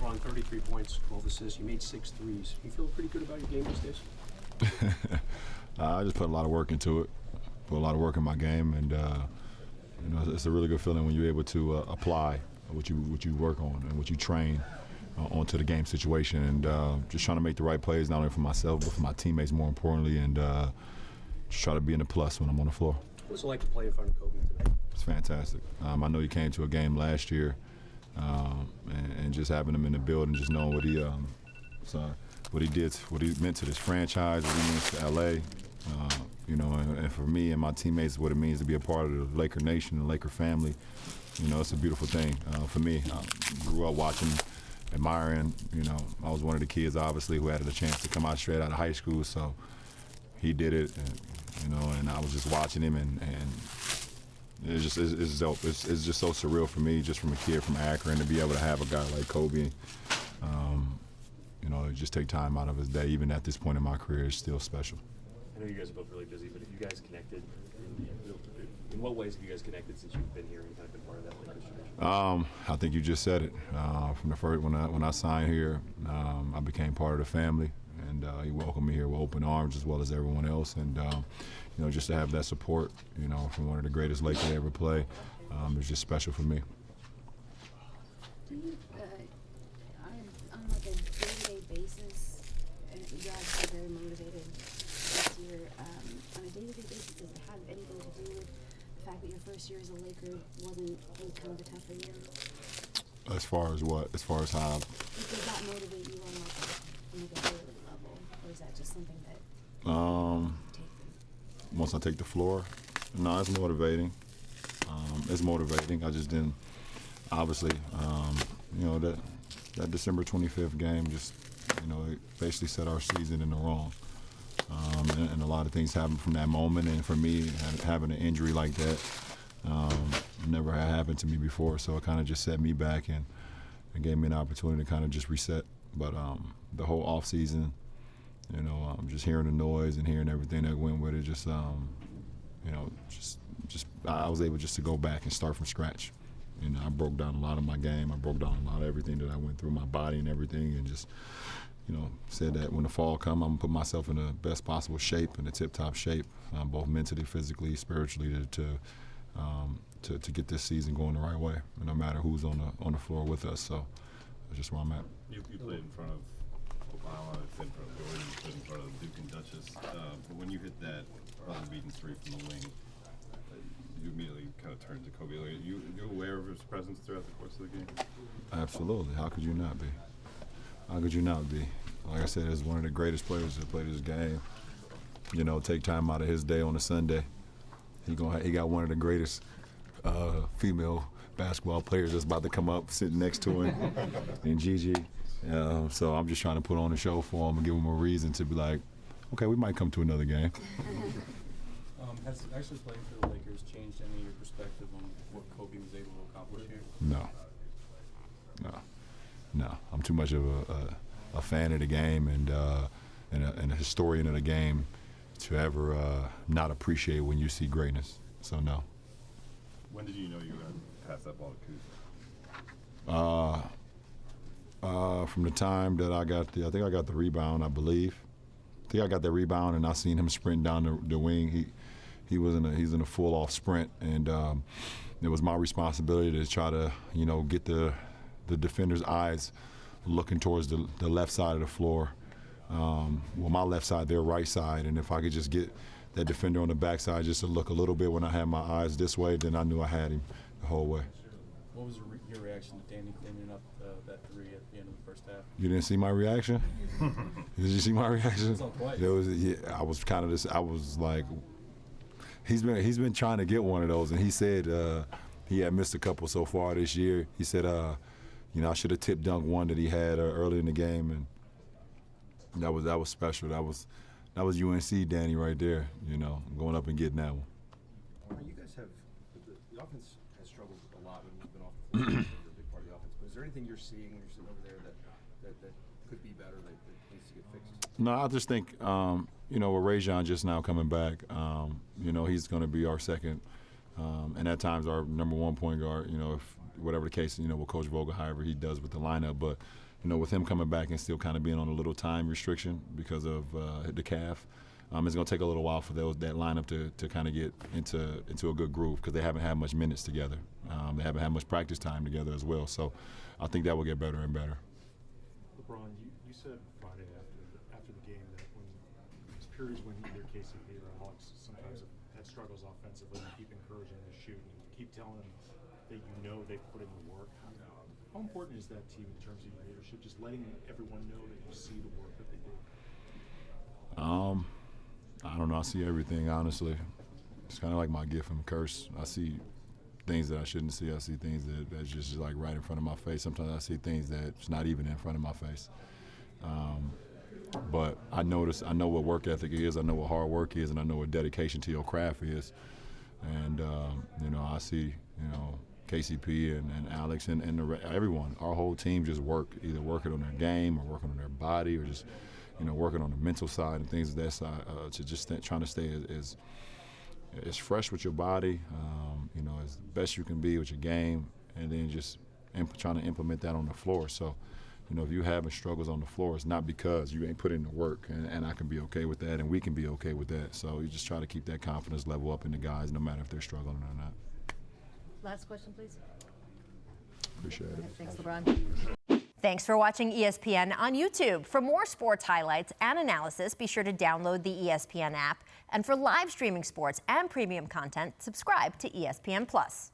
LeBron, 33 points, 12 assists. You made 6 threes. You feel pretty good about your game these days? I just put a lot of work into it. Put a lot of work in my game, and it's a really good feeling when you're able to apply what you work on and what you train onto the game situation, and just trying to make the right plays not only for myself but for my teammates more importantly, and just try to be in the plus when I'm on the floor. What's it like to play in front of Kobe today? It's fantastic. I know he came to a game last year, and just having him in the building, just knowing what he meant to this franchise, what he means to LA. And for me and my teammates, what it means to be a part of the Laker Nation, the Laker family. It's a beautiful thing for me. I grew up watching, admiring. I was one of the kids, obviously, who had the chance to come out straight out of high school. So he did it, and I was just watching him, and it's dope. It's just so surreal for me, just from a kid from Akron, to be able to have a guy like Kobe. Just take time out of his day, even at this point in my career, is still special. I know you guys are both really busy, but have you guys connected? In what ways have you guys connected since you've been here and kind of been part of that Lakers tradition? I think you just said it. From the first when I signed here, I became part of the family, and he welcomed me here with open arms as well as everyone else. And just to have that support, from one of the greatest Lakers to ever play, is just special for me. Do you, on like a day-to-day basis, you guys are very motivated this year. On a day-to-day basis, does it have anything to do with the fact that your first year as a Laker wasn't kind of a tougher year? As far as what? As far as how? Does that motivate you on like a daily level, or is that just something that? Once I take the floor, no, it's motivating. It's motivating. I just didn't. Obviously, that December 25th game just, it basically set our season in the wrong. And a lot of things happened from that moment. And for me, having an injury like that never had happened to me before. So it kind of just set me back and gave me an opportunity to kind of just reset. But the whole off season, just hearing the noise and hearing everything that went with it, I was able just to go back and start from scratch. I broke down a lot of my game. I broke down a lot of everything that I went through, my body and everything, and just, said that when the fall come, I'm gonna put myself in the best possible shape, in the tip-top shape, both mentally, physically, spiritually, to get this season going the right way, no matter who's on the floor with us. So that's just where I'm at. You played in front of Obama, you played in front of Gordon, you played in front of the Duke and Duchess. But when you hit that brother-beaten three from the wing, you immediately kind of turned to Kobe. You aware of his presence throughout the course of the game? Absolutely. How could you not be? How could you not be? Like I said, he's one of the greatest players that played this game. Take time out of his day on a Sunday. He got one of the greatest female basketball players that's about to come up sitting next to him, and Gigi. So I'm just trying to put on a show for him and give him a reason to be like, okay, we might come to another game. Has actually playing for the Lakers changed any of your perspective on what Kobe was able to accomplish here? No. I'm too much of a fan of the game and a historian of the game to ever not appreciate when you see greatness. So no. When did you know you were going to pass that ball to Kuz? From the time that I think I got the rebound, I believe. I think I got the rebound, and I seen him sprint down the wing. He's in a full off sprint, and it was my responsibility to try to get the defender's eyes looking towards the left side of the floor. My left side, their right side, and if I could just get that defender on the backside just to look a little bit when I had my eyes this way, then I knew I had him the whole way. What was your reaction to Danny cleaning up that three at the end of the first half? You didn't see my reaction? Did you see my reaction? It's not quite. I was kind of I was like, he's been trying to get one of those, and he said he had missed a couple so far this year. He said, I should have tip dunked one that he had early in the game, and that was special. That was UNC Danny right there, going up and getting that one. You guys have the offense has struggled a lot when you've been off the floor. A big part of the offense. But is there anything you're seeing when you're sitting over there that could be better, that needs to get fixed? No, I just think with Rajon just now coming back, he's going to be our second, and at times our number one point guard. whatever the case, with Coach Vogel, however he does with the lineup. But, with him coming back and still kind of being on a little time restriction because of the calf, it's going to take a little while for that lineup to kind of get into a good groove because they haven't had much minutes together. They haven't had much practice time together as well. So I think that will get better and better. LeBron, you said Friday after the game that when there's periods when either KCP or Hawks sometimes have had struggles offensively, you keep encouraging them to shoot and you keep telling them that they put in the work. How important is that to you in terms of your leadership, just letting everyone know that you see the work that they do? I don't know. I see everything, honestly. It's kind of like my gift and curse. I see things that I shouldn't see. I see things that's just like right in front of my face. Sometimes I see things that's not even in front of my face. But I know what work ethic is. I know what hard work is, and I know what dedication to your craft is. And I see KCP and Alex and everyone. Our whole team just either working on their game or working on their body or just working on the mental side and things of that side to just trying to stay as fresh with your body, as best you can be with your game, and then just trying to implement that on the floor. So, if you're having struggles on the floor, it's not because you ain't put in the work, and I can be okay with that, and we can be okay with that. So you just try to keep that confidence level up in the guys, no matter if they're struggling or not. Last question, please. Appreciate it. Thanks, LeBron. Thanks for watching ESPN on YouTube. For more sports highlights and analysis, be sure to download the ESPN app. And for live streaming sports and premium content, subscribe to ESPN+.